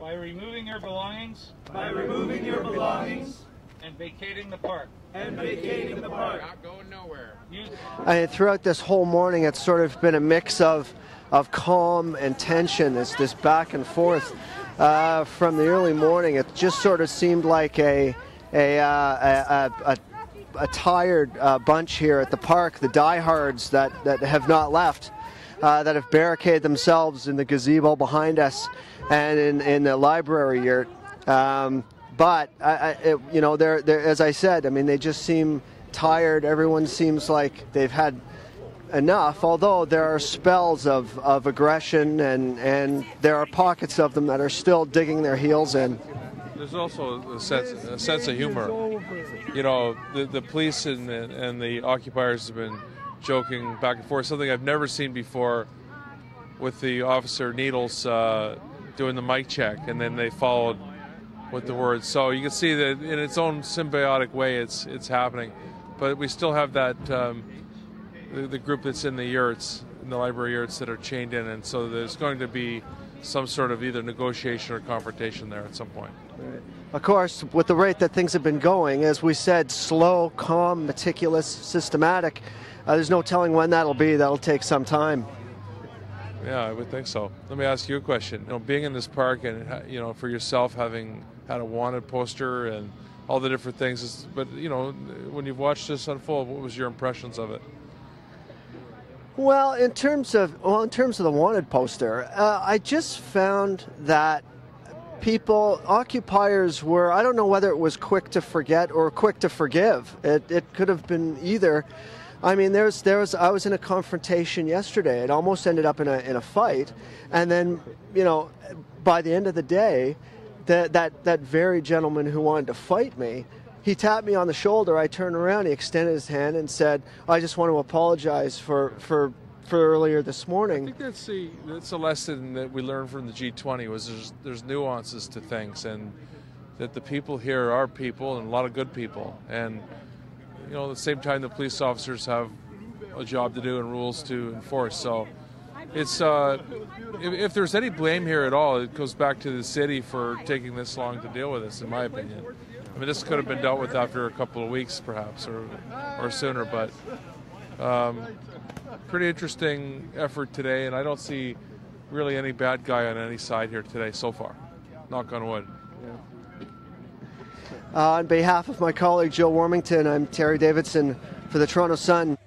By removing your belongings. By removing your belongings. And vacating the park. And vacating the park. Not going nowhere. Throughout this whole morning, it's sort of been a mix of calm and tension. It's this back and forth from the early morning. It just sort of seemed like a tired bunch here at the park, the diehards that have not left, that have barricaded themselves in the gazebo behind us and in the library yurt. But as I said, I mean, they just seem tired. Everyone seems like they've had enough, although there are spells of aggression and there are pockets of them that are still digging their heels in. There's also a sense of humor. You know, the police and the occupiers have been joking back and forth, something I've never seen before, with the officer Needles doing the mic check, and then they followed with the words. So you can see that in its own symbiotic way it's happening. But we still have that the group that's in the yurts, in the library yurts, that are chained in, and so there's going to be some sort of either negotiation or confrontation there at some point. Of course, with the rate that things have been going, as we said, slow, calm, meticulous, systematic, there's no telling when that'll be. That'll take some time. Yeah, I would think so. Let me ask you a question. You know, being in this park and, you know, for yourself, having had a wanted poster and all the different things, but, you know, when you've watched this unfold, what was your impressions of it? Well, in terms of the wanted poster, I just found that occupiers were, I don't know whether it was quick to forget or quick to forgive. It could have been either. I mean, I was in a confrontation yesterday. It almost ended up in a fight, and then, you know, by the end of the day, that very gentleman who wanted to fight me, he tapped me on the shoulder. I turned around, he extended his hand and said, "I just want to apologize for earlier this morning." I think that's a lesson that we learned from the G20, was there's nuances to things, and that the people here are people, and a lot of good people, and, you know, at the same time the police officers have a job to do and rules to enforce. So it's if there's any blame here at all, it goes back to the city for taking this long to deal with this, in my opinion. I mean, this could have been dealt with after a couple of weeks, perhaps, or sooner. But pretty interesting effort today, and I don't see really any bad guy on any side here today so far. Knock on wood. On behalf of my colleague Joe Warmington, I'm Terry Davidson for the Toronto Sun.